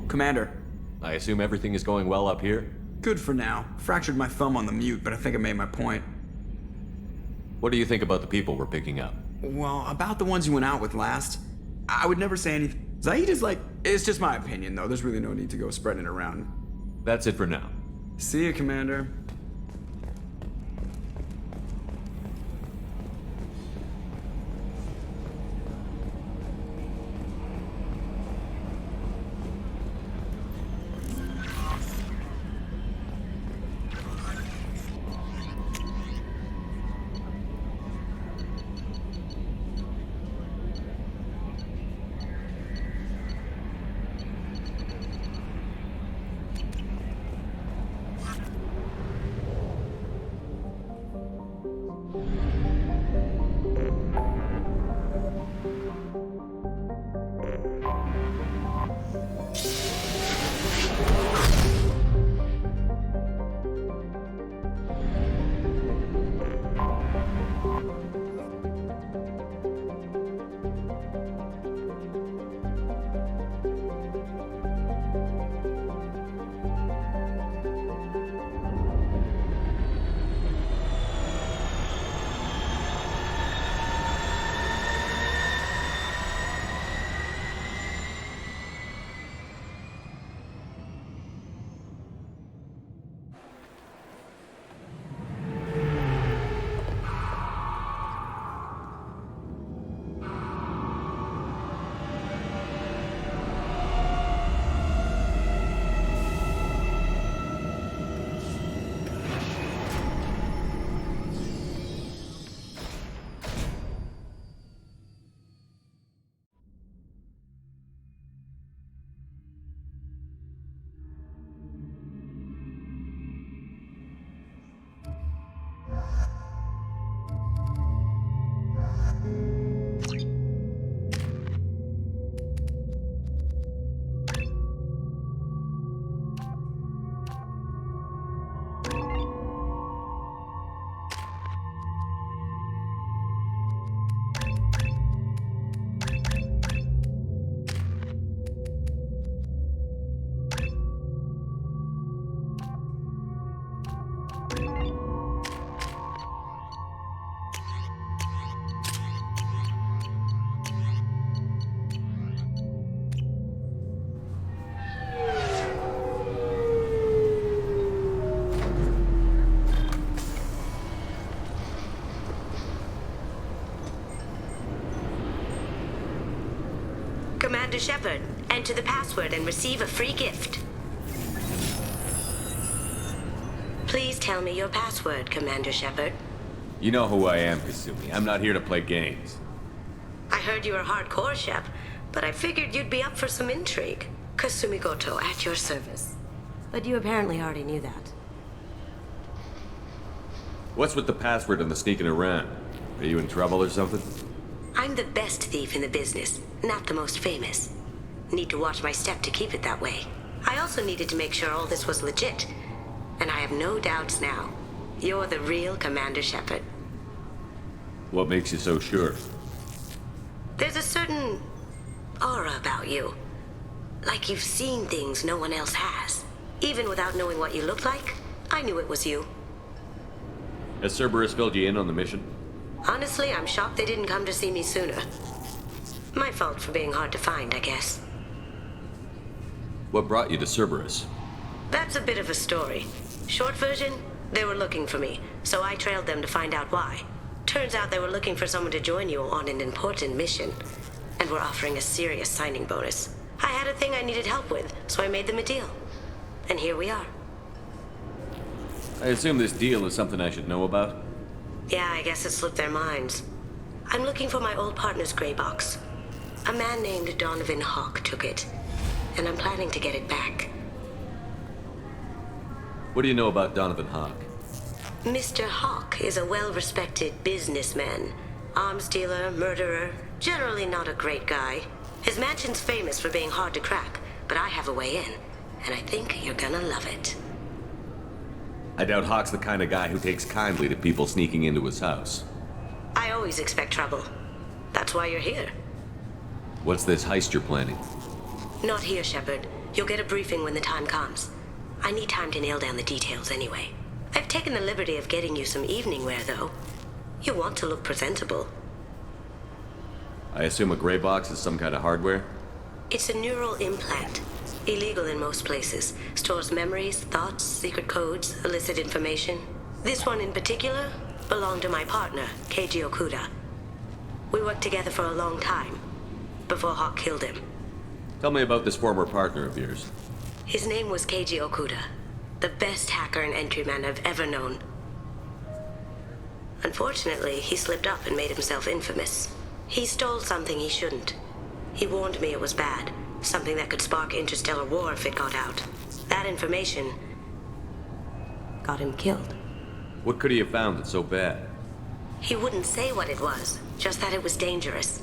Commander. I assume everything is going well up here? Good for now. Fractured my thumb on the mute, but I think I made my point. What do you think about the people we're picking up? Well, about the ones you went out with last, I would never say anything. Zaid is like, it's just my opinion though. There's really no need to go spreading it around. That's it for now. See you, Commander. Commander Shepard, enter the password and receive a free gift. Please tell me your password, Commander Shepard. You know who I am, Kasumi. I'm not here to play games. I heard you were hardcore, Shep, but I figured you'd be up for some intrigue. Kasumi Goto, at your service. But you apparently already knew that. What's with the password and the sneaking around? Are you in trouble or something? I'm the best thief in the business, not the most famous. Need to watch my step to keep it that way. I also needed to make sure all this was legit. And I have no doubts now. You're the real Commander Shepard. What makes you so sure? There's a certain aura about you. Like you've seen things no one else has. Even without knowing what you looked like, I knew it was you. Has Cerberus filled you in on the mission? Honestly, I'm shocked they didn't come to see me sooner. My fault for being hard to find, I guess. What brought you to Cerberus? That's a bit of a story. Short version, they were looking for me, so I trailed them to find out why. Turns out they were looking for someone to join you on an important mission, and were offering a serious signing bonus. I had a thing I needed help with, so I made them a deal. And here we are. I assume this deal is something I should know about? Yeah, I guess it slipped their minds. I'm looking for my old partner's gray box. A man named Donovan Hawk took it, and I'm planning to get it back. What do you know about Donovan Hawk? Mr. Hawk is a well-respected businessman. Arms dealer, murderer, generally not a great guy. His mansion's famous for being hard to crack, but I have a way in, and I think you're gonna love it. I doubt Hawk's the kind of guy who takes kindly to people sneaking into his house. I always expect trouble. That's why you're here. What's this heist you're planning? Not here, Shepard. You'll get a briefing when the time comes. I need time to nail down the details anyway. I've taken the liberty of getting you some evening wear, though. You want to look presentable. I assume a gray box is some kind of hardware? It's a neural implant. Illegal in most places. Stores memories, thoughts, secret codes, illicit information. This one in particular belonged to my partner, Keiji Okuda. We worked together for a long time, before Hawk killed him. Tell me about this former partner of yours. His name was Keiji Okuda, the best hacker and entryman I've ever known. Unfortunately, he slipped up and made himself infamous. He stole something he shouldn't. He warned me it was bad, something that could spark interstellar war if it got out. That information got him killed. What could he have found that's so bad? He wouldn't say what it was, just that it was dangerous.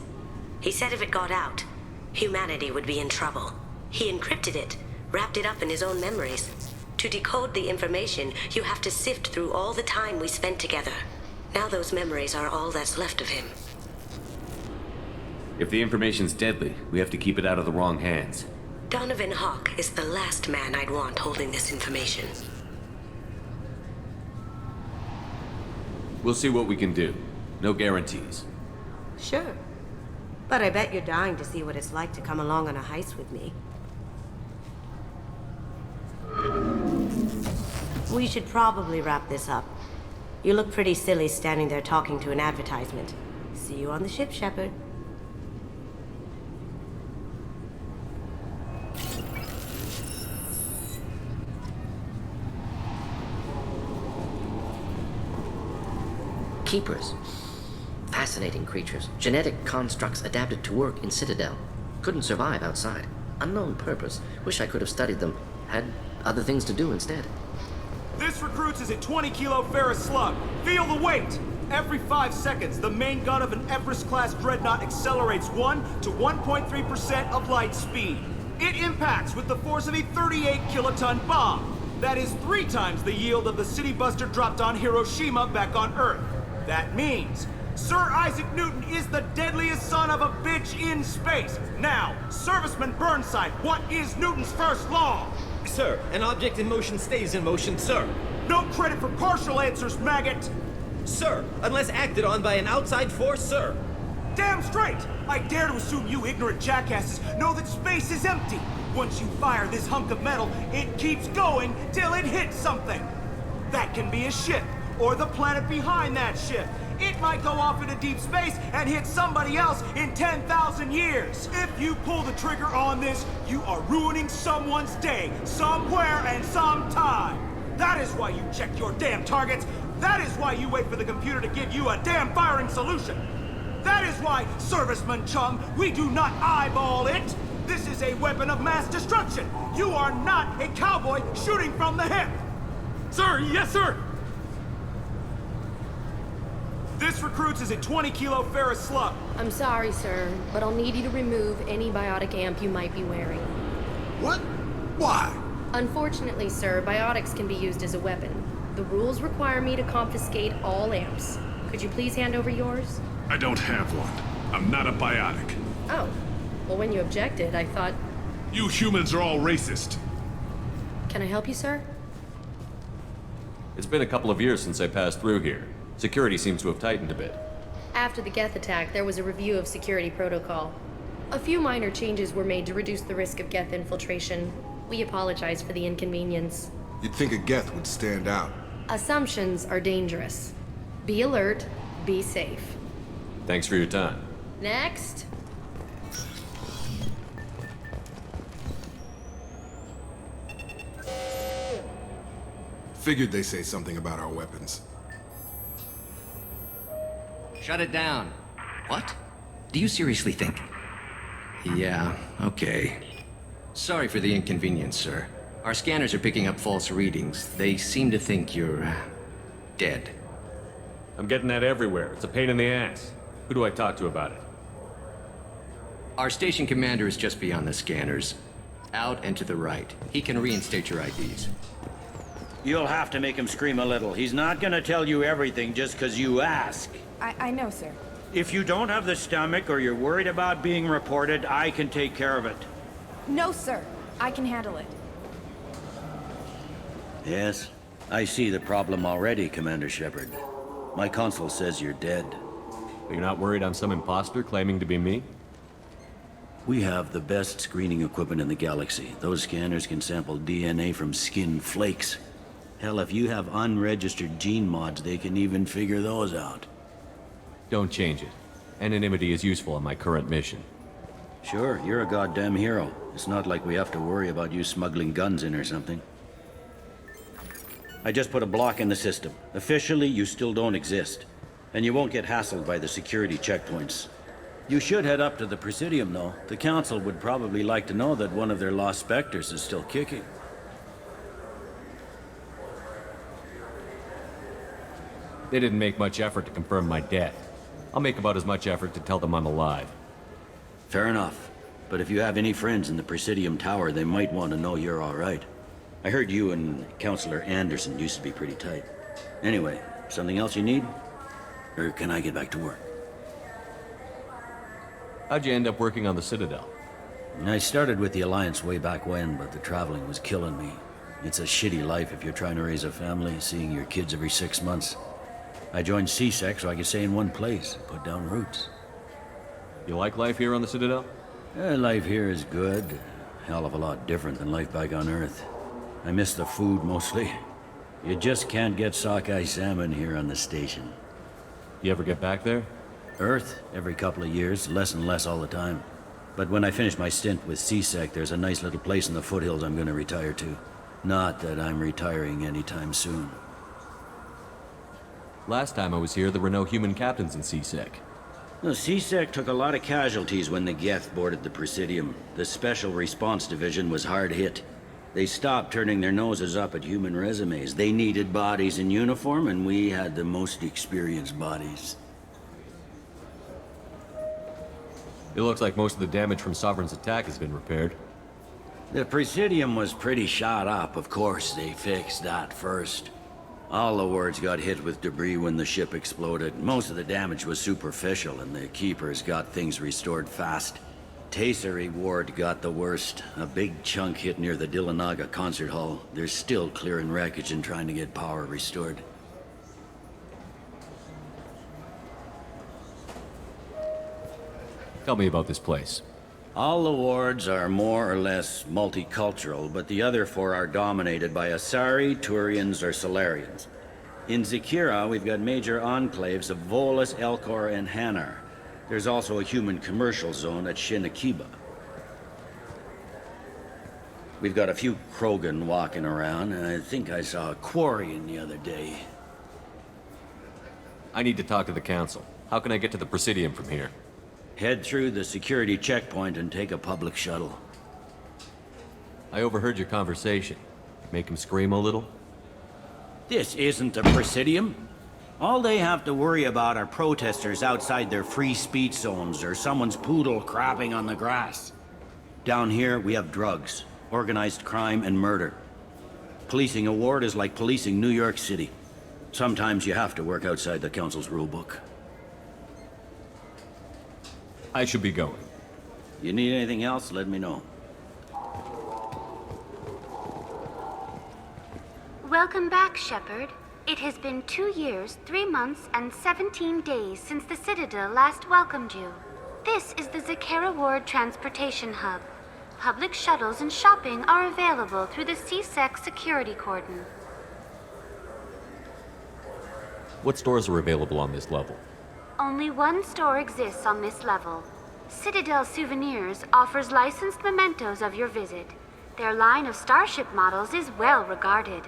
He said if it got out, humanity would be in trouble. He encrypted it, wrapped it up in his own memories. To decode the information, you have to sift through all the time we spent together. Now those memories are all that's left of him. If the information's deadly, we have to keep it out of the wrong hands. Donovan Hawk is the last man I'd want holding this information. We'll see what we can do. No guarantees. Sure. But I bet you're dying to see what it's like to come along on a heist with me. We should probably wrap this up. You look pretty silly standing there talking to an advertisement. See you on the ship, Shepard. Keepers. Fascinating creatures. Genetic constructs adapted to work in Citadel. Couldn't survive outside. Unknown purpose. Wish I could have studied them. Had other things to do instead. This recruits is a 20-kilo ferrous slug. Feel the weight! Every 5 seconds, the main gun of an Everest-class dreadnought accelerates 1 to 1.3% of light speed. It impacts with the force of a 38-kiloton bomb. That is 3 times the yield of the city buster dropped on Hiroshima back on Earth. That means Sir Isaac Newton is the deadliest son of a bitch in space. Now, Serviceman Burnside, what is Newton's first law? Sir, an object in motion stays in motion, sir. No credit for partial answers, maggot! Sir, unless acted on by an outside force, sir. Damn straight! I dare to assume you ignorant jackasses know that space is empty. Once you fire this hunk of metal, it keeps going till it hits something. That can be a ship, or the planet behind that ship. It might go off into deep space and hit somebody else in 10,000 years. If you pull the trigger on this, you are ruining someone's day, somewhere and sometime. That is why you check your damn targets. That is why you wait for the computer to give you a damn firing solution. That is why, Serviceman Chum, we do not eyeball it. This is a weapon of mass destruction. You are not a cowboy shooting from the hip. Sir, yes, sir. This recruits is a 20-kilo ferrous slug. I'm sorry, sir, but I'll need you to remove any biotic amp you might be wearing. What? Why? Unfortunately, sir, biotics can be used as a weapon. The rules require me to confiscate all amps. Could you please hand over yours? I don't have one. I'm not a biotic. Oh. Well, when you objected, I thought... You humans are all racist. Can I help you, sir? It's been a couple of years since I passed through here. Security seems to have tightened a bit. After the Geth attack, there was a review of security protocol. A few minor changes were made to reduce the risk of Geth infiltration. We apologize for the inconvenience. You'd think a Geth would stand out. Assumptions are dangerous. Be alert, be safe. Thanks for your time. Next. Figured they say something about our weapons. Shut it down. What? Do you seriously think? Yeah, okay. Sorry for the inconvenience, sir. Our scanners are picking up false readings. They seem to think you're... dead. I'm getting that everywhere. It's a pain in the ass. Who do I talk to about it? Our station commander is just beyond the scanners. Out and to the right. He can reinstate your IDs. You'll have to make him scream a little. He's not gonna tell you everything just 'cause you ask. I know, sir. If you don't have the stomach or you're worried about being reported, I can take care of it. No, sir. I can handle it. Yes, I see the problem already, Commander Shepard. My console says you're dead. But you're not worried I'm some imposter claiming to be me? We have the best screening equipment in the galaxy. Those scanners can sample DNA from skin flakes. Hell, if you have unregistered gene mods, they can even figure those out. Don't change it. Anonymity is useful on my current mission. Sure, you're a goddamn hero. It's not like we have to worry about you smuggling guns in or something. I just put a block in the system. Officially, you still don't exist. And you won't get hassled by the security checkpoints. You should head up to the Presidium, though. The Council would probably like to know that one of their lost specters is still kicking. They didn't make much effort to confirm my death. I'll make about as much effort to tell them I'm alive. Fair enough. But if you have any friends in the Presidium Tower, they might want to know you're all right. I heard you and Counselor Anderson used to be pretty tight. Anyway, something else you need? Or can I get back to work? How'd you end up working on the Citadel? I started with the Alliance way back when, but the traveling was killing me. It's a shitty life if you're trying to raise a family, seeing your kids every 6 months. I joined CSEC so I could stay in one place and put down roots. You like life here on the Citadel? Life here is good. Hell of a lot different than life back on Earth. I miss the food mostly. You just can't get sockeye salmon here on the station. You ever get back there? Earth, every couple of years, less and less all the time. But when I finish my stint with CSEC, there's a nice little place in the foothills I'm gonna retire to. Not that I'm retiring anytime soon. Last time I was here, there were no human captains in CSEC. No, CSEC took a lot of casualties when the Geth boarded the Presidium. The Special Response Division was hard hit. They stopped turning their noses up at human resumes. They needed bodies in uniform, and we had the most experienced bodies. It looks like most of the damage from Sovereign's attack has been repaired. The Presidium was pretty shot up, of course. They fixed that first. All the wards got hit with debris when the ship exploded. Most of the damage was superficial, and the Keepers got things restored fast. Tasery Ward got the worst. A big chunk hit near the Dillanaga concert hall. They're still clearing wreckage and trying to get power restored. Tell me about this place. All the wards are more or less multicultural, but the other 4 are dominated by Asari, Turians, or Solarians. In Zakira, we've got major enclaves of Volus, Elcor, and Hanar. There's also a human commercial zone at Shinakiba. We've got a few Krogan walking around, and I think I saw a Quarian the other day. I need to talk to the Council. How can I get to the Presidium from here? Head through the security checkpoint and take a public shuttle. I overheard your conversation. Make him scream a little? This isn't a Presidium. All they have to worry about are protesters outside their free speech zones or someone's poodle crapping on the grass. Down here, we have drugs, organized crime, and murder. Policing a ward is like policing New York City. Sometimes you have to work outside the Council's rulebook. I should be going. You need anything else, let me know. Welcome back, Shepard. It has been 2 years, 3 months, and 17 days since the Citadel last welcomed you. This is the Zakera Ward Transportation Hub. Public shuttles and shopping are available through the CSEC security cordon. What stores are available on this level? Only one store exists on this level. Citadel Souvenirs offers licensed mementos of your visit. Their line of starship models is well regarded.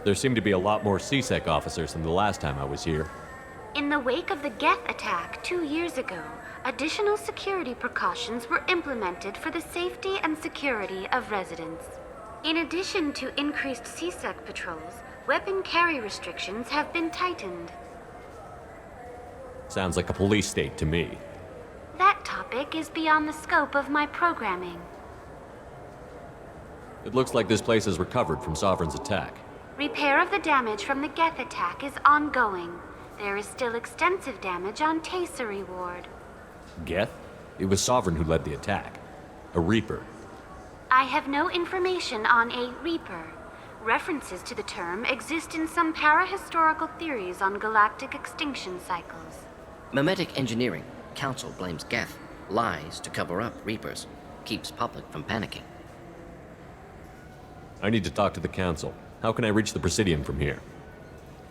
There seem to be a lot more CSEC officers than the last time I was here. In the wake of the Geth attack 2 years ago, additional security precautions were implemented for the safety and security of residents. In addition to increased CSEC patrols, weapon carry restrictions have been tightened. Sounds like a police state to me. That topic is beyond the scope of my programming. It looks like this place has recovered from Sovereign's attack. Repair of the damage from the Geth attack is ongoing. There is still extensive damage on Tasery Ward. Geth? It was Sovereign who led the attack. A Reaper. I have no information on a Reaper. References to the term exist in some parahistorical theories on galactic extinction cycles. Memetic engineering. Council blames Geth. Lies to cover up Reapers. Keeps public from panicking. I need to talk to the Council. How can I reach the Presidium from here?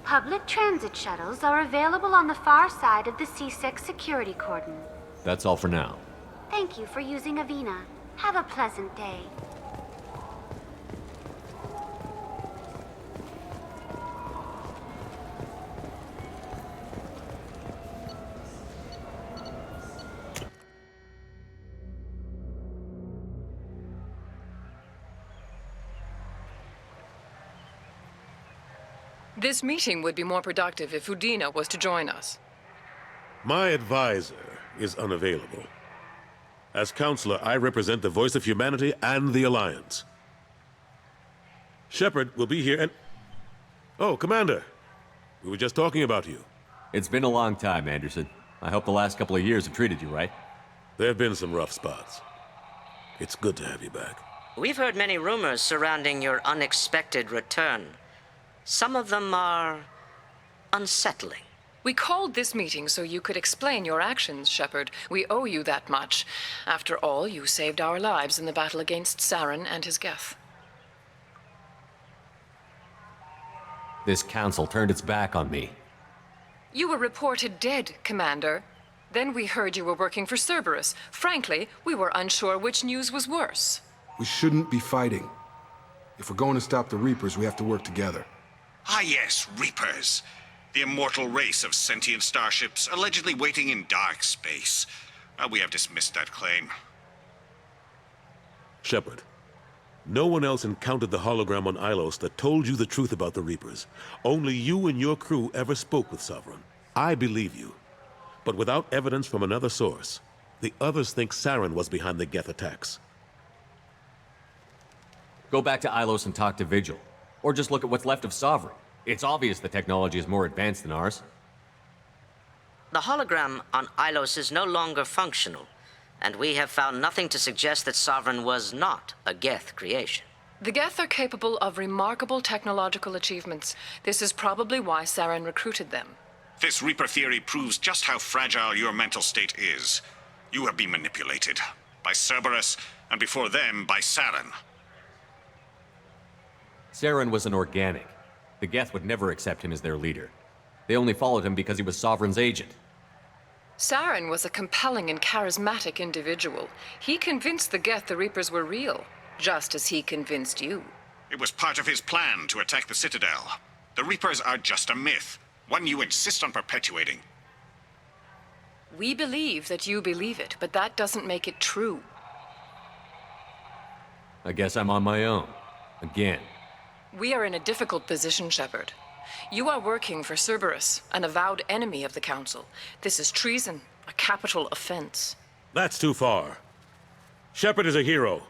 Public transit shuttles are available on the far side of the C6 security cordon. That's all for now. Thank you for using Avina. Have a pleasant day. This meeting would be more productive if Udina was to join us. My advisor is unavailable. As counselor, I represent the voice of humanity and the Alliance. Shepard will be here and... Oh, Commander. We were just talking about you. It's been a long time, Anderson. I hope the last couple of years have treated you right. There have been some rough spots. It's good to have you back. We've heard many rumors surrounding your unexpected return. Some of them are unsettling. We called this meeting so you could explain your actions, Shepard. We owe you that much. After all, you saved our lives in the battle against Saren and his Geth. This council turned its back on me. You were reported dead, Commander. Then we heard you were working for Cerberus. Frankly, we were unsure which news was worse. We shouldn't be fighting. If we're going to stop the Reapers, we have to work together. Ah yes, Reapers. The immortal race of sentient starships allegedly waiting in dark space. We have dismissed that claim. Shepard, no one else encountered the hologram on Ilos that told you the truth about the Reapers. Only you and your crew ever spoke with Sovereign. I believe you. But without evidence from another source, the others think Saren was behind the Geth attacks. Go back to Ilos and talk to Vigil. Or just look at what's left of Sovereign. It's obvious the technology is more advanced than ours. The hologram on Ilos is no longer functional, and we have found nothing to suggest that Sovereign was not a Geth creation. The Geth are capable of remarkable technological achievements. This is probably why Saren recruited them. This Reaper theory proves just how fragile your mental state is. You have been manipulated by Cerberus, and before them, by Saren. Saren was an organic. The Geth would never accept him as their leader. They only followed him because he was Sovereign's agent. Saren was a compelling and charismatic individual. He convinced the Geth the Reapers were real, just as he convinced you. It was part of his plan to attack the Citadel. The Reapers are just a myth, one you insist on perpetuating. We believe that you believe it, but that doesn't make it true. I guess I'm on my own. Again. We are in a difficult position, Shepard. You are working for Cerberus, an avowed enemy of the Council. This is treason, a capital offense. That's too far. Shepard is a hero.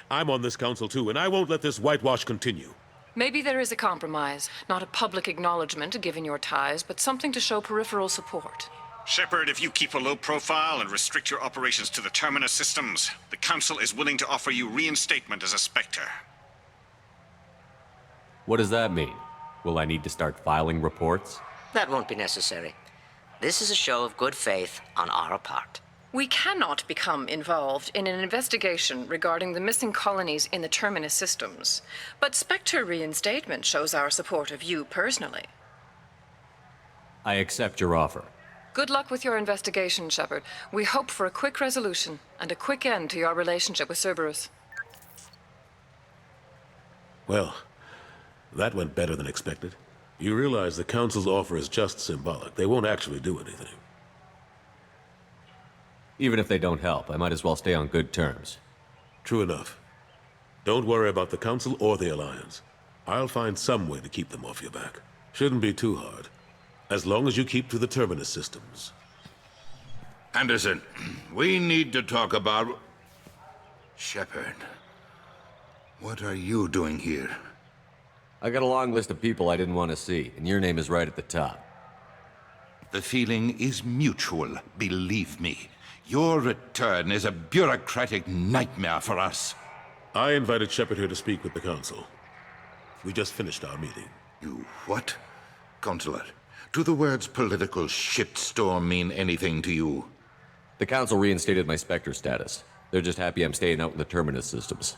I'm on this council too, and I won't let this whitewash continue. Maybe there is a compromise. Not a public acknowledgement given your ties, but something to show peripheral support. Shepard, if you keep a low profile and restrict your operations to the Terminus systems, the Council is willing to offer you reinstatement as a Spectre. What does that mean? Will I need to start filing reports? That won't be necessary. This is a show of good faith on our part. We cannot become involved in an investigation regarding the missing colonies in the Terminus systems, but Spectre reinstatement shows our support of you personally. I accept your offer. Good luck with your investigation, Shepard. We hope for a quick resolution and a quick end to your relationship with Cerberus. Well, that went better than expected. You realize the Council's offer is just symbolic. They won't actually do anything. Even if they don't help, I might as well stay on good terms. True enough. Don't worry about the Council or the Alliance. I'll find some way to keep them off your back. Shouldn't be too hard. As long as you keep to the Terminus systems. Anderson, we need to talk about... Shepard. What are you doing here? I got a long list of people I didn't want to see, and your name is right at the top. The feeling is mutual, believe me. Your return is a bureaucratic nightmare for us. I invited Shepard here to speak with the Council. We just finished our meeting. You what? Counselor, do the words political shitstorm mean anything to you? The Council reinstated my Spectre status. They're just happy I'm staying out in the Terminus systems.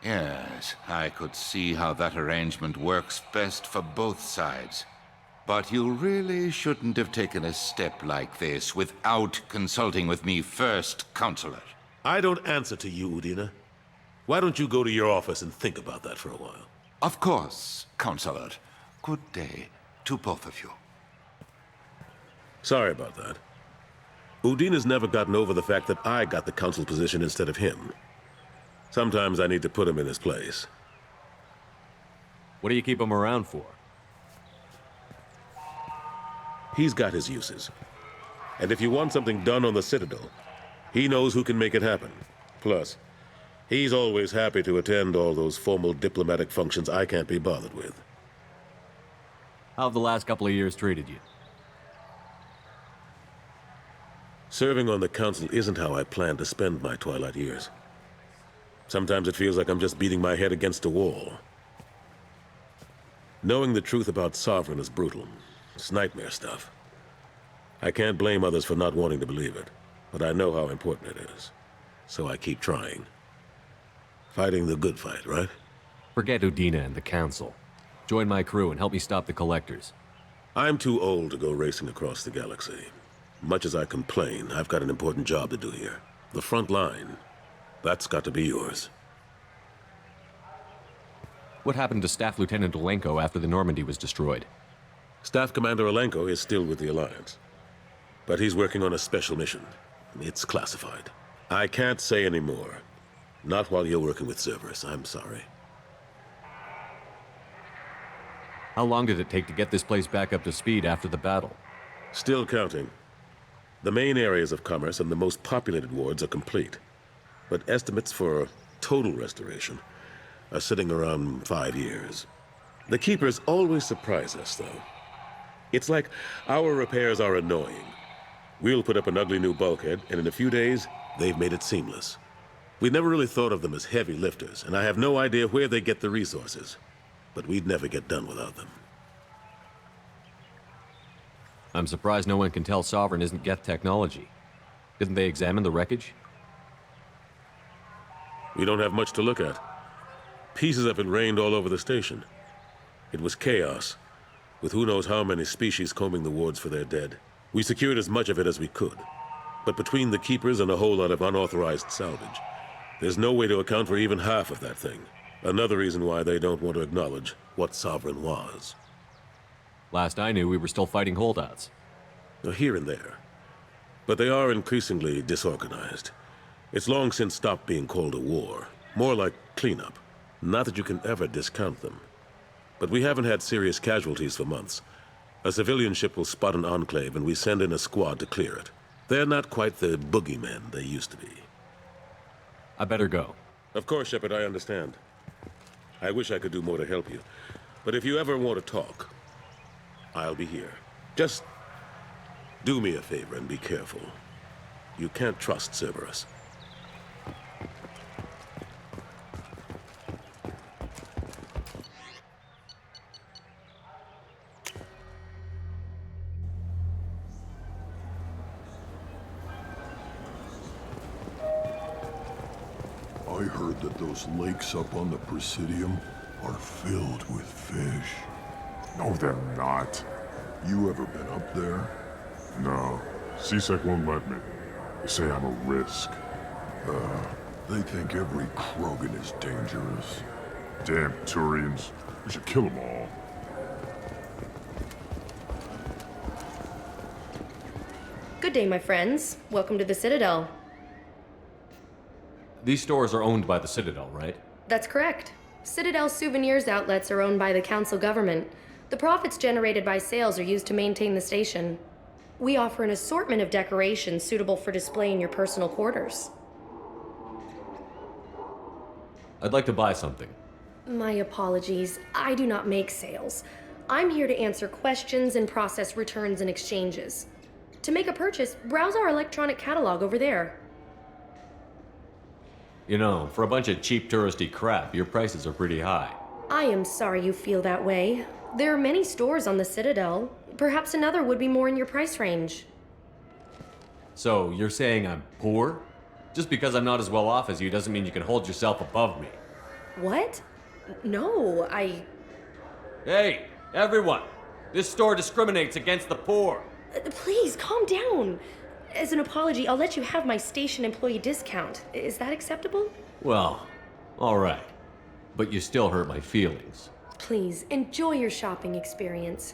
Yes, I could see how that arrangement works best for both sides. But you really shouldn't have taken a step like this without consulting with me first, Counselor. I don't answer to you, Udina. Why don't you go to your office and think about that for a while? Of course, Counselor. Good day to both of you. Sorry about that. Udina's never gotten over the fact that I got the Council position instead of him. Sometimes I need to put him in his place. What do you keep him around for? He's got his uses. And if you want something done on the Citadel, he knows who can make it happen. Plus, he's always happy to attend all those formal diplomatic functions I can't be bothered with. How have the last couple of years treated you? Serving on the Council isn't how I plan to spend my twilight years. Sometimes it feels like I'm just beating my head against a wall. Knowing the truth about Sovereign is brutal. It's nightmare stuff. I can't blame others for not wanting to believe it, but I know how important it is. So I keep trying. Fighting the good fight, right? Forget Udina and the Council. Join my crew and help me stop the Collectors. I'm too old to go racing across the galaxy. Much as I complain, I've got an important job to do here. The front line. That's got to be yours. What happened to Staff Lieutenant Olenko after the Normandy was destroyed? Staff Commander Olenko is still with the Alliance. But he's working on a special mission. It's classified. I can't say any more. Not while you're working with Cerberus, I'm sorry. How long did it take to get this place back up to speed after the battle? Still counting. The main areas of commerce and the most populated wards are complete. But estimates for total restoration are sitting around 5 years. The Keepers always surprise us, though. It's like our repairs are annoying. We'll put up an ugly new bulkhead, and in a few days, they've made it seamless. We never really thought of them as heavy lifters, and I have no idea where they get the resources. But we'd never get done without them. I'm surprised no one can tell Sovereign isn't Geth technology. Didn't they examine the wreckage? We don't have much to look at. Pieces of it rained all over the station. It was chaos, with who knows how many species combing the wards for their dead. We secured as much of it as we could. But between the Keepers and a whole lot of unauthorized salvage, there's no way to account for even half of that thing. Another reason why they don't want to acknowledge what Sovereign was. Last I knew, we were still fighting holdouts. Here and there. But they are increasingly disorganized. It's long since stopped being called a war. More like cleanup. Not that you can ever discount them. But we haven't had serious casualties for months. A civilian ship will spot an enclave and we send in a squad to clear it. They're not quite the boogeymen they used to be. I better go. Of course, Shepard, I understand. I wish I could do more to help you. But if you ever want to talk, I'll be here. Just do me a favor and be careful. You can't trust Cerberus. I heard that those lakes up on the Presidium are filled with fish. No, they're not. You ever been up there? No. CSEC won't let me. They say I'm a risk. They think every Krogan is dangerous. Damn Turians. We should kill them all. Good day, my friends. Welcome to the Citadel. These stores are owned by the Citadel, right? That's correct. Citadel souvenirs outlets are owned by the Council government. The profits generated by sales are used to maintain the station. We offer an assortment of decorations suitable for display in your personal quarters. I'd like to buy something. My apologies. I do not make sales. I'm here to answer questions and process returns and exchanges. To make a purchase, browse our electronic catalog over there. You know, for a bunch of cheap touristy crap, your prices are pretty high. I am sorry you feel that way. There are many stores on the Citadel. Perhaps another would be more in your price range. So, you're saying I'm poor? Just because I'm not as well off as you doesn't mean you can hold yourself above me. What? No, Hey, everyone! This store discriminates against the poor! Please, calm down. As an apology, I'll let you have my station employee discount. Is that acceptable? Well, alright. But you still hurt my feelings. Please, enjoy your shopping experience.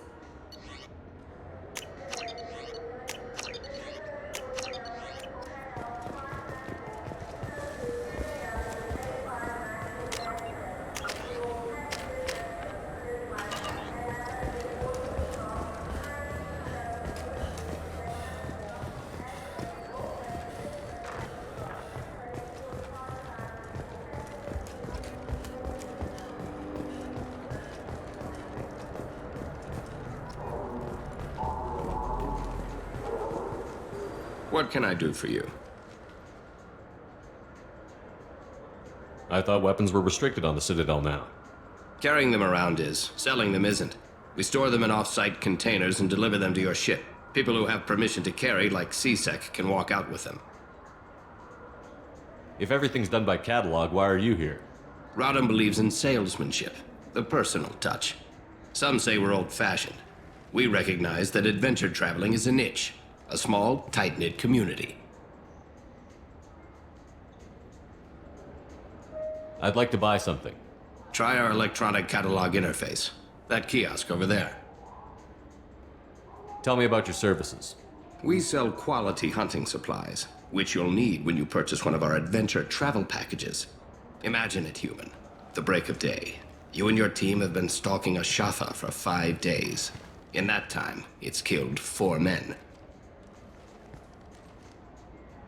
What can I do for you? I thought weapons were restricted on the Citadel now. Carrying them around is. Selling them isn't. We store them in off-site containers and deliver them to your ship. People who have permission to carry, like CSEC, can walk out with them. If everything's done by catalog, why are you here? Rodham believes in salesmanship, the personal touch. Some say we're old-fashioned. We recognize that adventure traveling is a niche. A small, tight-knit community. I'd like to buy something. Try our electronic catalog interface. That kiosk over there. Tell me about your services. We sell quality hunting supplies, which you'll need when you purchase one of our adventure travel packages. Imagine it, human. The break of day. You and your team have been stalking a Shatha for 5 days. In that time, it's killed 4 men.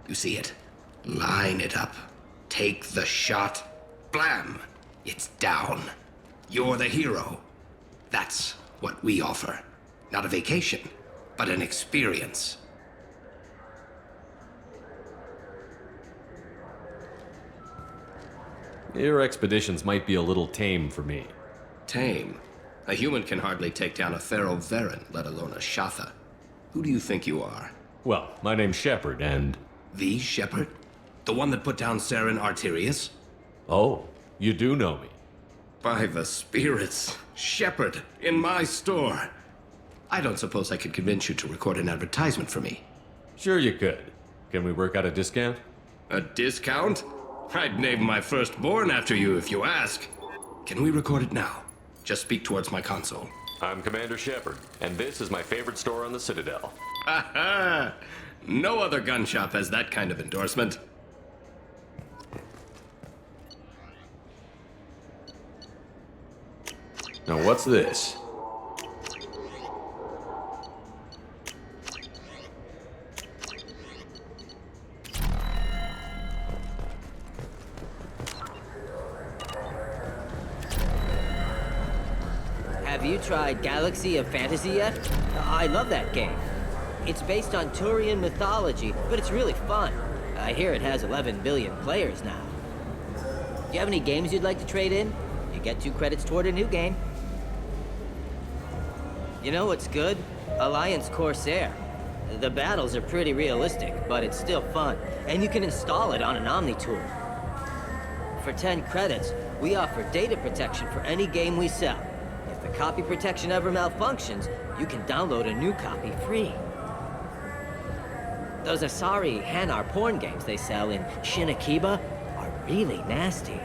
You see it? Line it up. Take the shot. Blam! It's down. You're the hero. That's what we offer. Not a vacation, but an experience. Your expeditions might be a little tame for me. Tame? A human can hardly take down a Pharaoh Varen, let alone a Shatha. Who do you think you are? Well, my name's Shepard, and... The Shepard? The one that put down Saren Arterius? Oh, you do know me. By the spirits, Shepard, in my store. I don't suppose I could convince you to record an advertisement for me. Sure you could. Can we work out a discount? A discount? I'd name my firstborn after you if you ask. Can we record it now? Just speak towards my console. I'm Commander Shepard, and this is my favorite store on the Citadel. Ha ha! No other gun shop has that kind of endorsement. Now what's this? Have you tried Galaxy of Fantasy yet? I love that game. It's based on Turian mythology, but it's really fun. I hear it has 11 billion players now. Do you have any games you'd like to trade in? You get 2 credits toward a new game. You know what's good? Alliance Corsair. The battles are pretty realistic, but it's still fun, and you can install it on an Omni-tool. For 10 credits, we offer data protection for any game we sell. If the copy protection ever malfunctions, you can download a new copy free. Those Asari Hanar porn games they sell in Shinakiba are really nasty.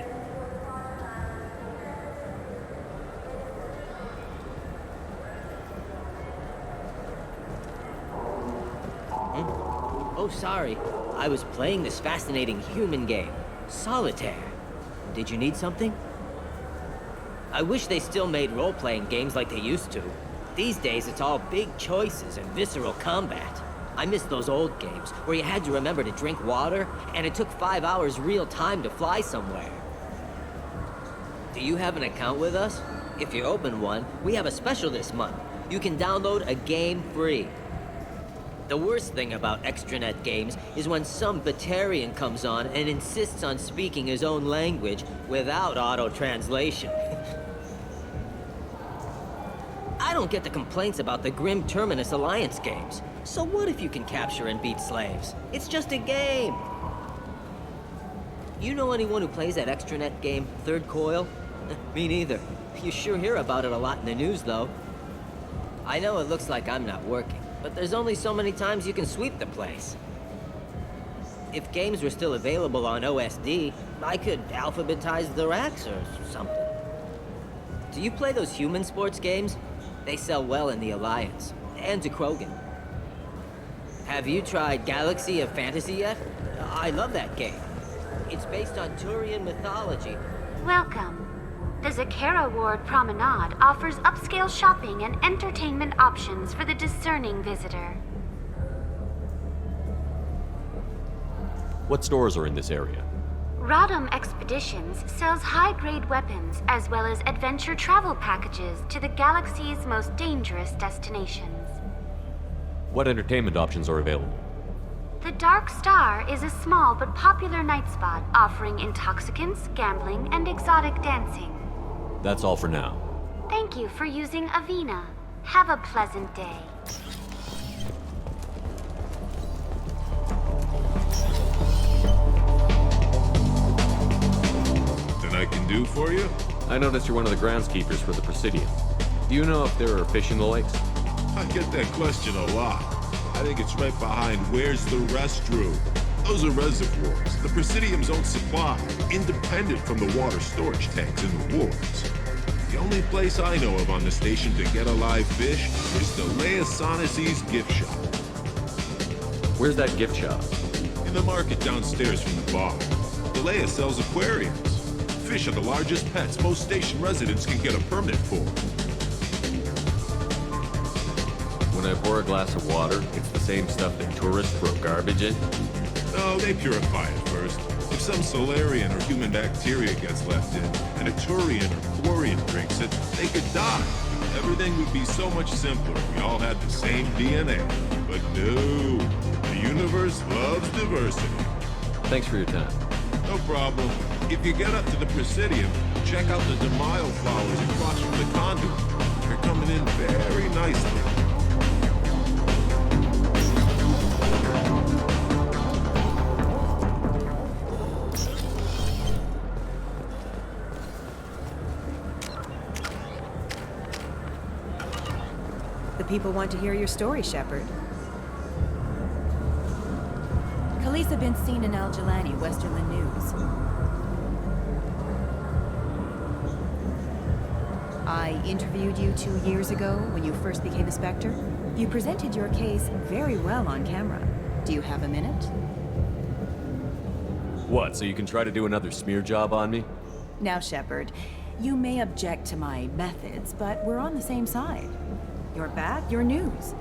Oh, sorry. I was playing this fascinating human game, Solitaire. Did you need something? I wish they still made role-playing games like they used to. These days, it's all big choices and visceral combat. I miss those old games, where you had to remember to drink water, and it took 5 hours real time to fly somewhere. Do you have an account with us? If you open one, we have a special this month. You can download a game free. The worst thing about extranet games is when some Batarian comes on and insists on speaking his own language without auto-translation. I don't get the complaints about the Grim Terminus Alliance games. So what if you can capture and beat slaves? It's just a game. You know anyone who plays that extranet game, Third Coil? Me neither. You sure hear about it a lot in the news, though. I know it looks like I'm not working, but there's only so many times you can sweep the place. If games were still available on OSD, I could alphabetize the racks or something. Do you play those human sports games? They sell well in the Alliance, and to Krogan. Have you tried Galaxy of Fantasy yet? I love that game. It's based on Turian mythology. Welcome. The Zakera Ward Promenade offers upscale shopping and entertainment options for the discerning visitor. What stores are in this area? Rodham Expeditions sells high-grade weapons as well as adventure travel packages to the galaxy's most dangerous destinations. What entertainment options are available? The Dark Star is a small but popular night spot offering intoxicants, gambling, and exotic dancing. That's all for now. Thank you for using Avena. Have a pleasant day. I can do for you? I noticed you're one of the groundskeepers for the Presidium. Do you know if there are fish in the lakes? I get that question a lot. I think it's right behind where's the restroom. Those are reservoirs, the Presidium's own supply, independent from the water storage tanks in the wards. The only place I know of on the station to get a live fish is the Leia Sonasy's gift shop. Where's that gift shop? In the market downstairs from the bar. The Leia sells aquariums. Fish are the largest pets most station residents can get a permit for. When I pour a glass of water, it's the same stuff that tourists throw garbage in? No, they purify it first. If some Solarian or human bacteria gets left in, and a Turian or Quarian drinks it, they could die. Everything would be so much simpler if we all had the same DNA. But no, the universe loves diversity. Thanks for your time. No problem. If you get up to the Presidium, check out the Demile flowers across from the conduit. They're coming in very nicely. The people want to hear your story, Shepard. Khaleesa been seen in Al-Jalani, Westerland News. I interviewed you 2 years ago when you first became a Spectre. You presented your case very well on camera. Do you have a minute? What, so you can try to do another smear job on me? Now, Shepard, you may object to my methods, but we're on the same side. You're back, you're news.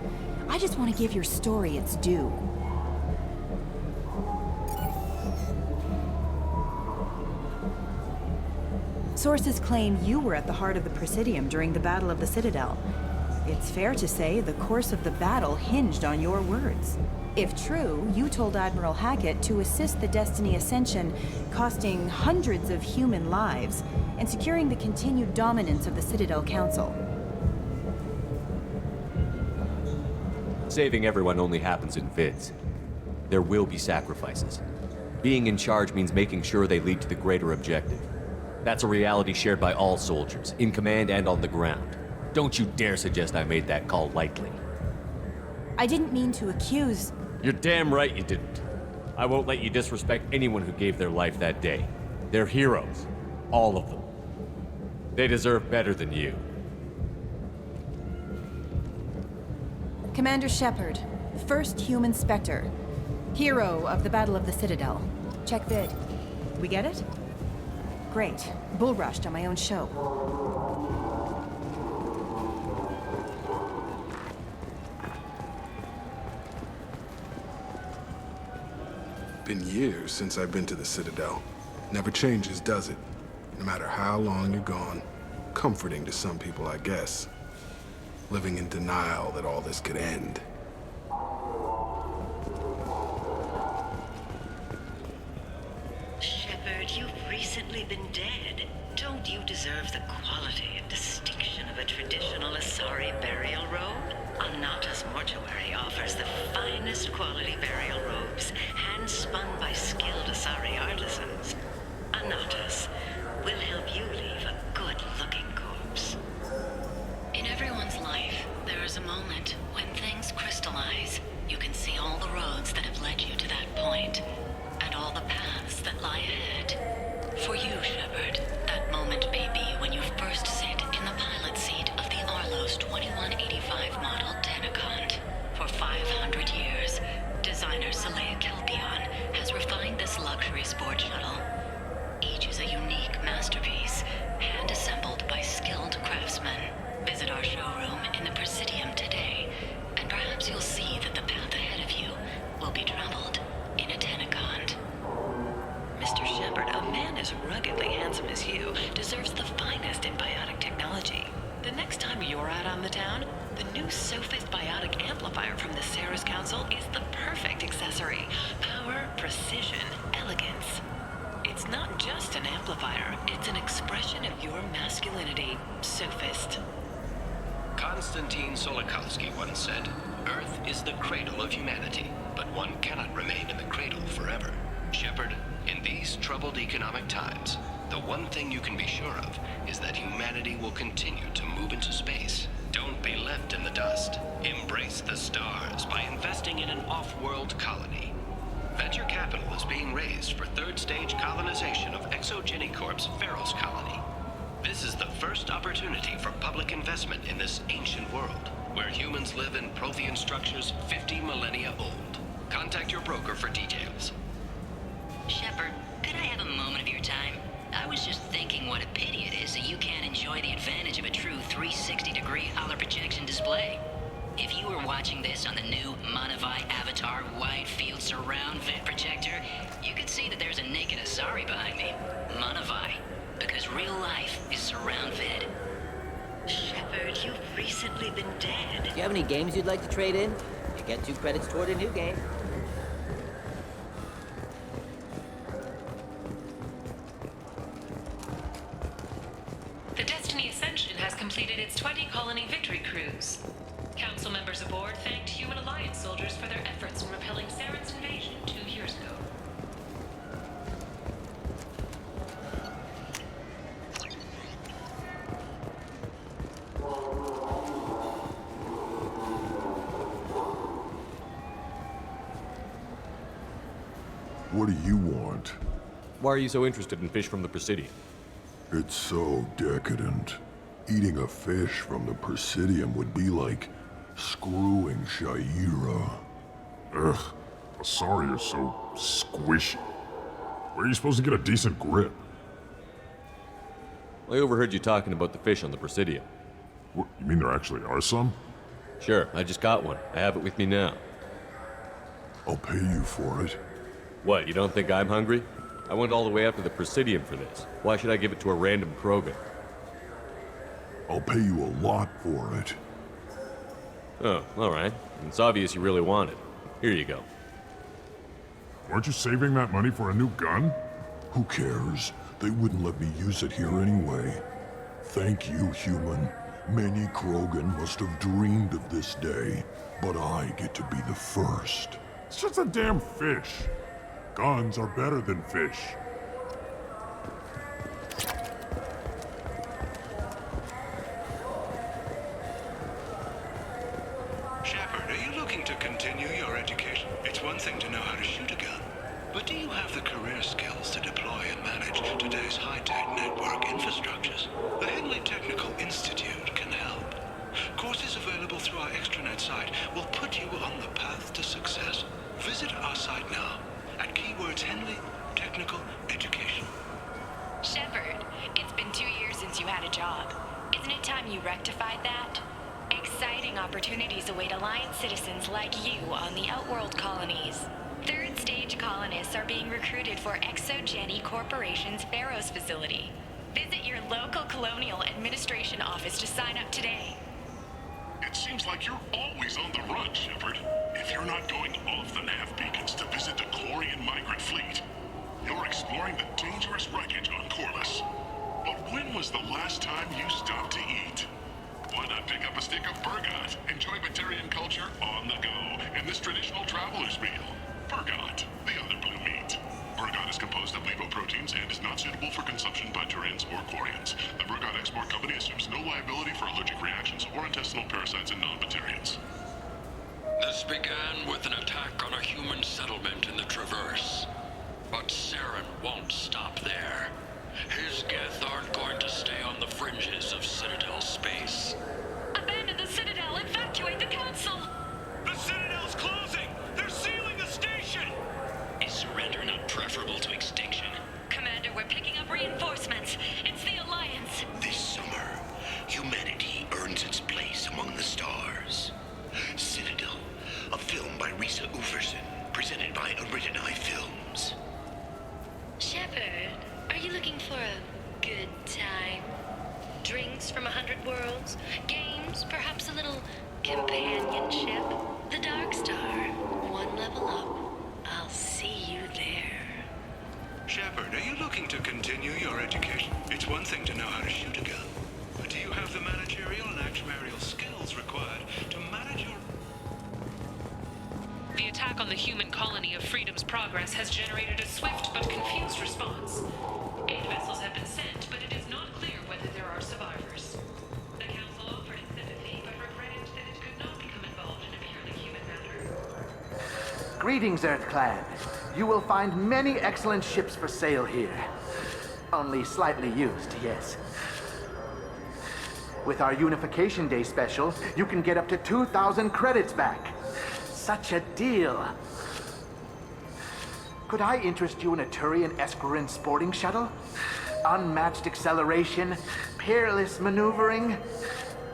I just want to give your story its due. Sources claim you were at the heart of the Presidium during the Battle of the Citadel. It's fair to say the course of the battle hinged on your words. If true, you told Admiral Hackett to assist the Destiny Ascension, costing hundreds of human lives, and securing the continued dominance of the Citadel Council. Saving everyone only happens in vids. There will be sacrifices. Being in charge means making sure they lead to the greater objective. That's a reality shared by all soldiers, in command and on the ground. Don't you dare suggest I made that call lightly. I didn't mean to accuse... You're damn right you didn't. I won't let you disrespect anyone who gave their life that day. They're heroes. All of them. They deserve better than you. Commander Shepard, first human Spectre. Hero of the Battle of the Citadel. Check vid. We get it? Great. Bull rushed on my own show. Been years since I've been to the Citadel. Never changes, does it? No matter how long you're gone. Comforting to some people, I guess. Living in denial that all this could end. Shepard, you've recently been dead. Don't you deserve the quality and distinction of a traditional Asari burial robe? Anata's mortuary offers the finest quality burial robes, hand-spun by skilled Asari artisans. Anata's will help you leave a good-looking corpse. In everyone's life, there is a moment when things crystallize. You can see all the roads that have led you to that point, and all the paths that lie ahead. For you, Shepard, that moment may be when you first sit in the pilot seat of the Arlos 2185 model Tenacont. For 500 years, designer Saleha Kelpion has refined this luxury sport shuttle. Each is a unique masterpiece, hand-assembled by skilled craftsmen. Visit our showroom in the Presidium today, and perhaps you'll see that the path ahead of you will be traveled in a Tenacont. Mr. Shepard, a man as ruggedly handsome as you deserves the finest in biotic technology. The next time you're out on the town, the new Sophist biotic amplifier from the Ceres Council is the perfect accessory. Power, precision, elegance. It's not just an amplifier, it's an expression of your masculinity, Sophist. Konstantin Solokowski once said, "Earth is the cradle of humanity, but one cannot remain in the cradle forever." Shepard, in these troubled economic times, the one thing you can be sure of is that humanity will continue to move into space. Don't be left in the dust. Embrace the stars by investing in an off-world colony. Venture capital is being raised for third-stage colonization of ExoGeniCorp's Pharos colony. This is the first opportunity for public investment in this ancient world, where humans live in Prothean structures 50 millennia old. Contact your broker for details. Shepard, could I have a moment of your time? I was just thinking what a pity it is that you can't enjoy the advantage of a true 360-degree holo projection display. If you were watching this on the new Manavai Avatar Wide Field Surround Vid projector, you could see that there's a naked Asari behind me. Manavai, because real life is surround vid. Shepard, you've recently been dead. Do you have any games you'd like to trade in? You get 2 credits toward a new game. The Destiny Ascension has completed its 20-colony victory cruise. Council members aboard thanked Human Alliance soldiers for their efforts in repelling Saren's invasion 2 years ago. What do you want? Why are you so interested in fish from the Presidium? It's so decadent. Eating a fish from the Presidium would be like screwing Shaira. Ugh, Asari are so squishy. Where are you supposed to get a decent grip? I overheard you talking about the fish on the Presidium. What, you mean there actually are some? Sure, I just got one. I have it with me now. I'll pay you for it. What, you don't think I'm hungry? I went all the way up to the Presidium for this. Why should I give it to a random Krogan? I'll pay you a lot for it. Oh, alright. It's obvious you really want it. Here you go. Weren't you saving that money for a new gun? Who cares? They wouldn't let me use it here anyway. Thank you, human. Many Krogan must have dreamed of this day, but I get to be the first. It's just a damn fish. Guns are better than fish. Shepard, are you looking to continue your education? It's one thing to know how to shoot a gun, but do you have the career skills to deploy and manage today's high-tech network infrastructures? The Henley Technical Institute can help. Courses available through our extranet site will put you on the path to success. Visit our site now at keywords Henley Technical Education. Shepard, it's been 2 years since you had a job. Isn't it time you rectified that? Exciting opportunities await Alliance citizens like you on the Outworld colonies. Third-stage colonists are being recruited for ExoGeni Corporation's Pharos facility. Visit your local Colonial Administration office to sign up today. It seems like you're always on the run, Shepard. If you're not going off the nav beacons to visit the Chlorian migrant fleet, you're exploring the dangers was the last time you stopped to eat? Why not pick up a stick of Burgot? Enjoy Batarian culture on the go in this traditional traveler's meal. Burgot, the other blue meat. Burgot is composed of lipoproteins and is not suitable for consumption by Turians or Quarians. The Burgot Export Company assumes no liability for allergic reactions or intestinal parasites in non-Batarians. This began with an attack on a human settlement in the Traverse. But Saren won't stop there. His Geth aren't going to stay on the fringes of Citadel space. Abandon the Citadel! Evacuate the Council! The Citadel's closing! They're sealing the station! Is surrender not preferable to extinction? Commander, we're picking up reinforcements. It's the Alliance. This summer, humanity earns its place among the stars. Citadel, a film by Risa Uferson, presented by Renegade Films. Shepard, are you looking for a good time? Drinks from 100 worlds? Games? Perhaps a little companionship? The Dark Star. One level up. I'll see you there. Shepard, are you looking to continue your education? It's one thing to know how to shoot a gun, but do you have the managerial and actuarial skills required to manage your... The attack on the human colony of Freedom's Progress has generated a swift but confused response. 8 vessels have been sent, but it is not clear whether there are survivors. The Council offered its sympathy, but regretted that it could not become involved in a purely human matter. Greetings, Earth Clan. You will find many excellent ships for sale here. Only slightly used, yes. With our Unification Day special, you can get up to 2,000 credits back. Such a deal. Could I interest you in a Turian Esquirine sporting shuttle? Unmatched acceleration, peerless maneuvering,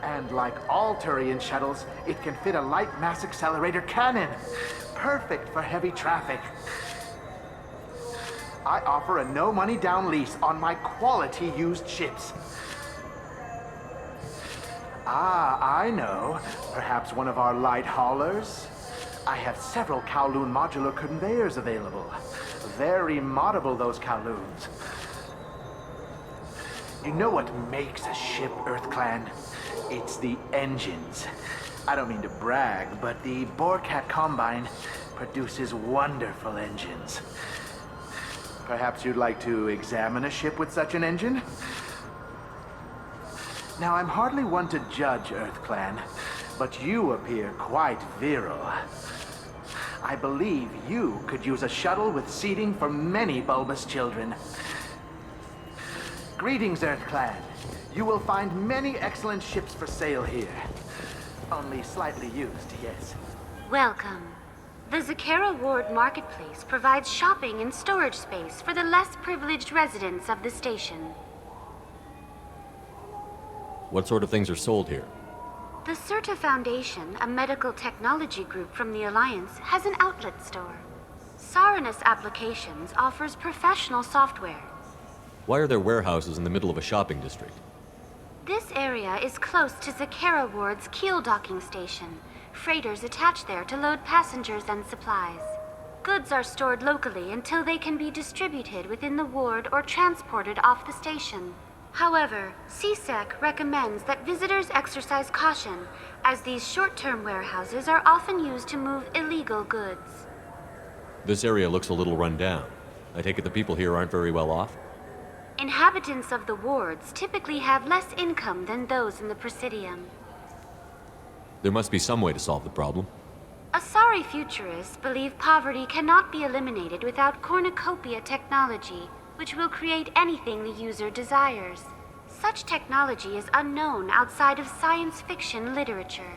and like all Turian shuttles, it can fit a light mass accelerator cannon. Perfect for heavy traffic. I offer a no-money down lease on my quality used ships. Ah, I know. Perhaps one of our light haulers? I have several Kowloon modular conveyors available. Very moddable, those Kowloons. You know what makes a ship, Earth Clan? It's the engines. I don't mean to brag, but the Borecat Combine produces wonderful engines. Perhaps you'd like to examine a ship with such an engine? Now, I'm hardly one to judge, Earth Clan, but you appear quite virile. I believe you could use a shuttle with seating for many bulbous children. Greetings, Earth Clan. You will find many excellent ships for sale here. Only slightly used, yes. Welcome. The Zakera Ward Marketplace provides shopping and storage space for the less privileged residents of the station. What sort of things are sold here? The Certa Foundation, a medical technology group from the Alliance, has an outlet store. Saranus Applications offers professional software. Why are there warehouses in the middle of a shopping district? This area is close to Zakera Ward's keel docking station. Freighters attach there to load passengers and supplies. Goods are stored locally until they can be distributed within the ward or transported off the station. However, CSEC recommends that visitors exercise caution, as these short-term warehouses are often used to move illegal goods. This area looks a little run down. I take it the people here aren't very well off? Inhabitants of the wards typically have less income than those in the Presidium. There must be some way to solve the problem. Asari futurists believe poverty cannot be eliminated without cornucopia technology, which will create anything the user desires. Such technology is unknown outside of science fiction literature.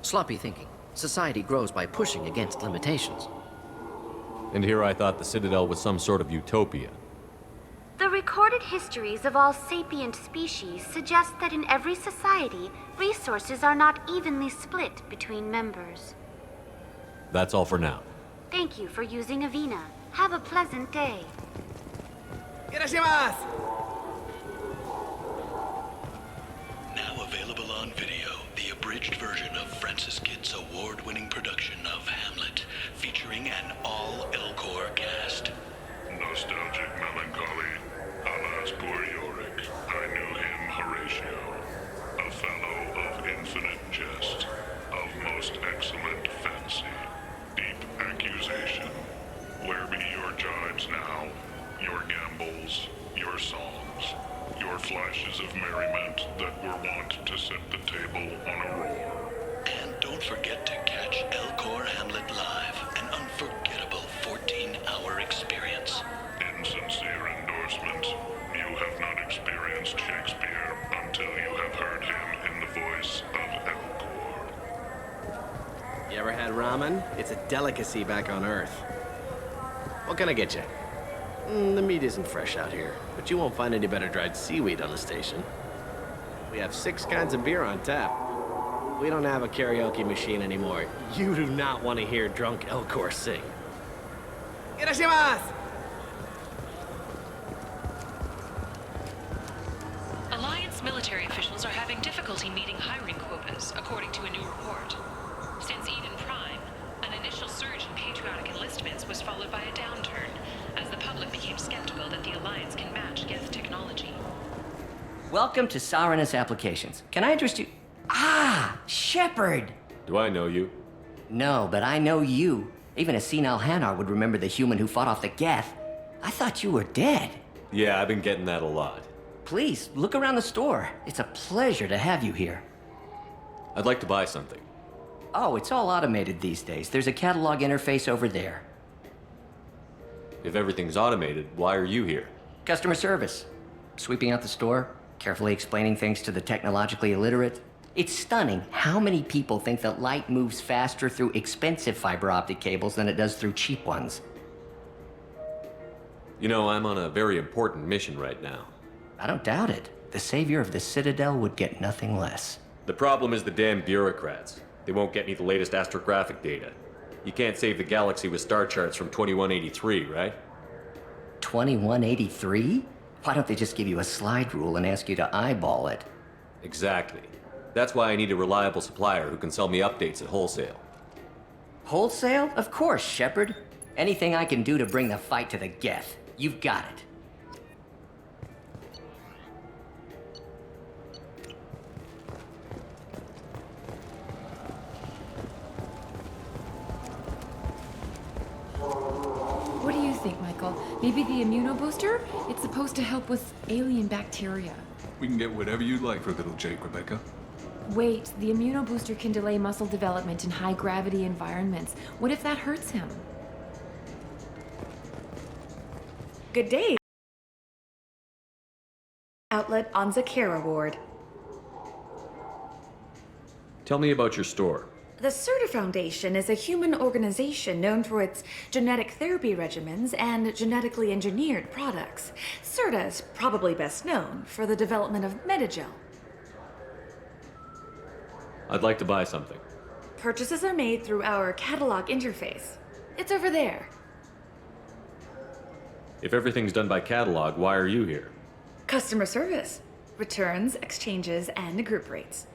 Sloppy thinking. Society grows by pushing against limitations. And here I thought the Citadel was some sort of utopia. The recorded histories of all sapient species suggest that in every society, resources are not evenly split between members. That's all for now. Thank you for using Avina. Have a pleasant day. Irashimasu! Now available on video, the abridged version of Francis Kidd's award-winning production of Hamlet, featuring an all-Elcor cast. Nostalgic melancholy. Alas, poor Yorick. I knew him Your gambles, your songs, your flashes of merriment that were wont to set the table on a roll. And don't forget to catch Elcor Hamlet Live, an unforgettable 14-hour experience. In sincere endorsement, you have not experienced Shakespeare until you have heard him in the voice of Elcor. You ever had ramen? It's a delicacy back on Earth. What can I get you? The meat isn't fresh out here, but you won't find any better dried seaweed on the station. We have 6 kinds of beer on tap. We don't have a karaoke machine anymore. You do not want to hear drunk Elcor sing. Irashimasu! Alliance military officials are having difficulty meeting hiring quotas, according to a new report. Since Eden Prime, an initial surge in patriotic enlistments was followed by a downturn, as the public became skeptical that the Alliance can match Geth technology. Welcome to Sarenus Applications. Can I interest you? Ah, Shepard! Do I know you? No, but I know you. Even a senile Hanar would remember the human who fought off the Geth. I thought you were dead. Yeah, I've been getting that a lot. Please, look around the store. It's a pleasure to have you here. I'd like to buy something. Oh, it's all automated these days. There's a catalog interface over there. If everything's automated, why are you here? Customer service. Sweeping out the store, carefully explaining things to the technologically illiterate. It's stunning how many people think that light moves faster through expensive fiber optic cables than it does through cheap ones. You know, I'm on a very important mission right now. I don't doubt it. The savior of the Citadel would get nothing less. The problem is the damn bureaucrats. They won't get me the latest astrographic data. You can't save the galaxy with star charts from 2183, right? 2183? Why don't they just give you a slide rule and ask you to eyeball it? Exactly. That's why I need a reliable supplier who can sell me updates at wholesale. Wholesale? Of course, Shepard. Anything I can do to bring the fight to the Geth. You've got it. What do you think, Michael? Maybe the immunobooster? It's supposed to help with alien bacteria. We can get whatever you'd like for little Jake, Rebecca. Wait, the immunobooster can delay muscle development in high-gravity environments. What if that hurts him? Good day. Outlet on Zakera Ward. Tell me about your store. The Serta Foundation is a human organization known for its genetic therapy regimens and genetically engineered products. Serta is probably best known for the development of Metagel. I'd like to buy something. Purchases are made through our catalog interface. It's over there. If everything's done by catalog, why are you here? Customer service, returns, exchanges, and group rates.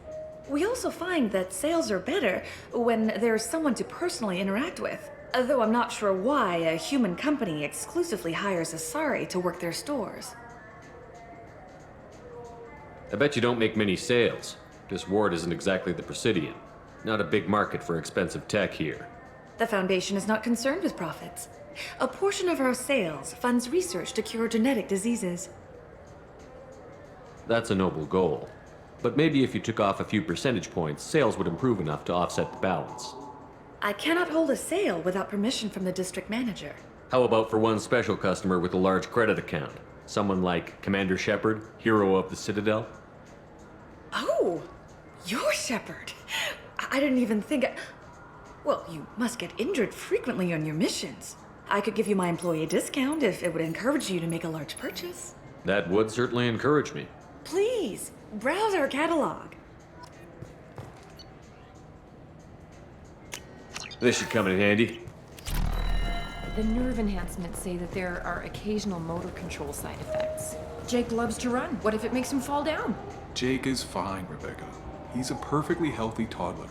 We also find that sales are better when there's someone to personally interact with. Though I'm not sure why a human company exclusively hires Asari to work their stores. I bet you don't make many sales. This ward isn't exactly the Presidium. Not a big market for expensive tech here. The Foundation is not concerned with profits. A portion of our sales funds research to cure genetic diseases. That's a noble goal. But maybe if you took off a few percentage points, sales would improve enough to offset the balance. I cannot hold a sale without permission from the district manager. How about for one special customer with a large credit account? Someone like Commander Shepard, hero of the Citadel? Oh, you're Shepard. I didn't even think... Well, you must get injured frequently on your missions. I could give you my employee discount if it would encourage you to make a large purchase. That would certainly encourage me. Please, browse our catalog. This should come in handy. The nerve enhancements say that there are occasional motor control side effects. Jake loves to run. What if it makes him fall down? Jake is fine, Rebecca. He's a perfectly healthy toddler.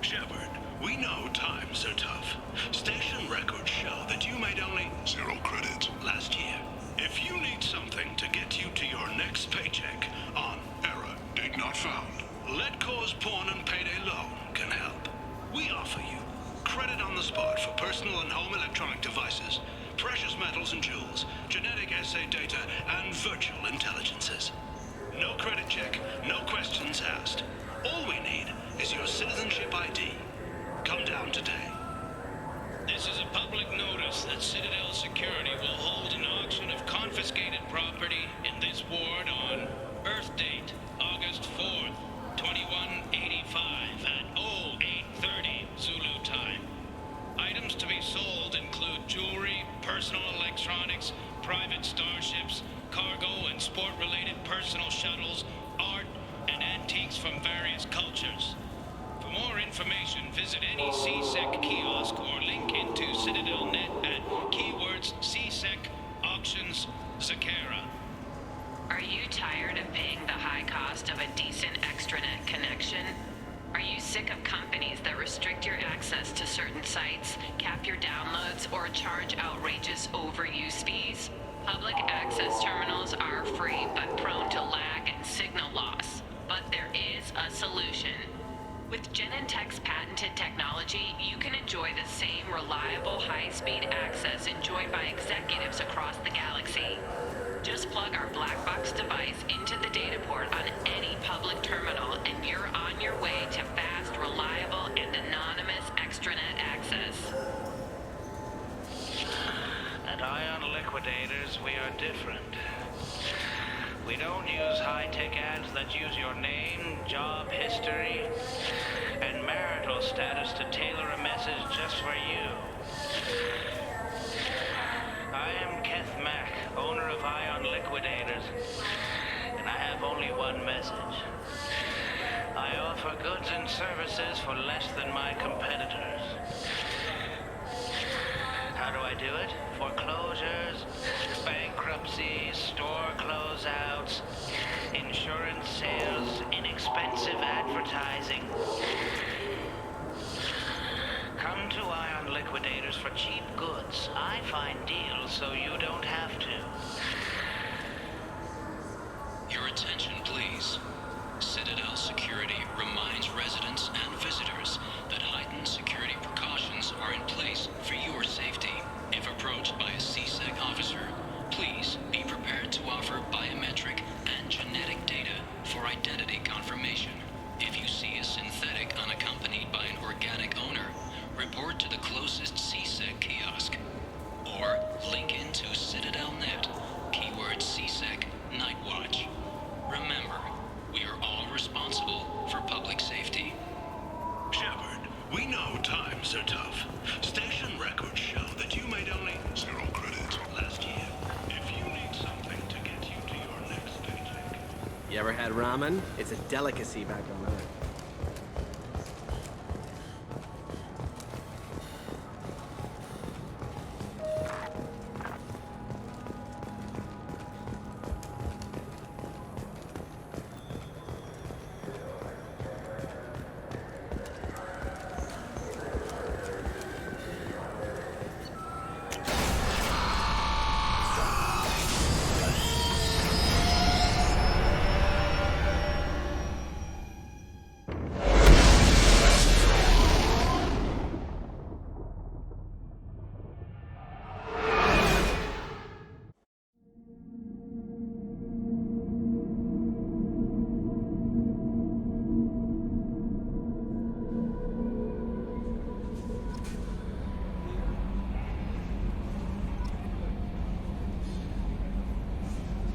Shepard, we know times are tough. Station records show that you made only 0 credits last year. If you need something to get you to your next paycheck on error, date not found, Let Cause Pawn and Payday Loan can help. We offer you Credit on the spot for personal and home electronic devices, precious metals and jewels, genetic assay data, and virtual intelligences. No credit check, no questions asked. All we need is your citizenship ID. Come down today. This is a public notice that Citadel Security will hold an auction of confiscated property in this ward on Earth date, August 4th, 2185 at 0830 Zulu time. Items to be sold include jewelry, personal electronics, private starships, cargo and sport-related personal shuttles, art, and antiques from various cultures. For more information, visit any CSEC kiosk or link into Citadel.net at keywords CSEC Auctions Zakera. Are you tired of paying the high cost of a decent extranet connection? Are you sick of companies that restrict your access to certain sites, cap your downloads, or charge outrageous overuse fees? Public access terminals are free but prone to lag and signal loss. But there is a solution. With Genentech's patented technology, you can enjoy the same reliable high-speed access enjoyed by executives across the galaxy. Just plug our black box device into the data port on any public terminal and you're on your way to fast, reliable, and anonymous extranet access. At Ion Liquidators, we are different. We don't use high-tech ads that use your name, job history, and marital status to tailor a message just for you. I am Keth Mack, owner of Ion Liquidators, and I have only one message. I offer goods and services for less than my competitors. How do I do it? Foreclosures, bankruptcy, store closeouts, insurance sales, inexpensive advertising. Come to Ion Liquidators for cheap goods. I find deals so you don't have to. Your attention, please. Citadel Security reminds residents and visitors that heightened security precautions are in place for your safety. If approached by a CSEC officer, please be prepared to offer biometric and genetic data for identity confirmation. If you see a synthetic unaccompanied by an organic owner, report to the closest CSEC kiosk. Or link into Citadel.net, keyword CSEC Nightwatch. Remember, we are all responsible for public safety. Shepard, we know times are tough. Station records show that you made only 0 credits last year. If you need something to get you to your next paycheck. You ever had ramen? It's a delicacy back on Earth.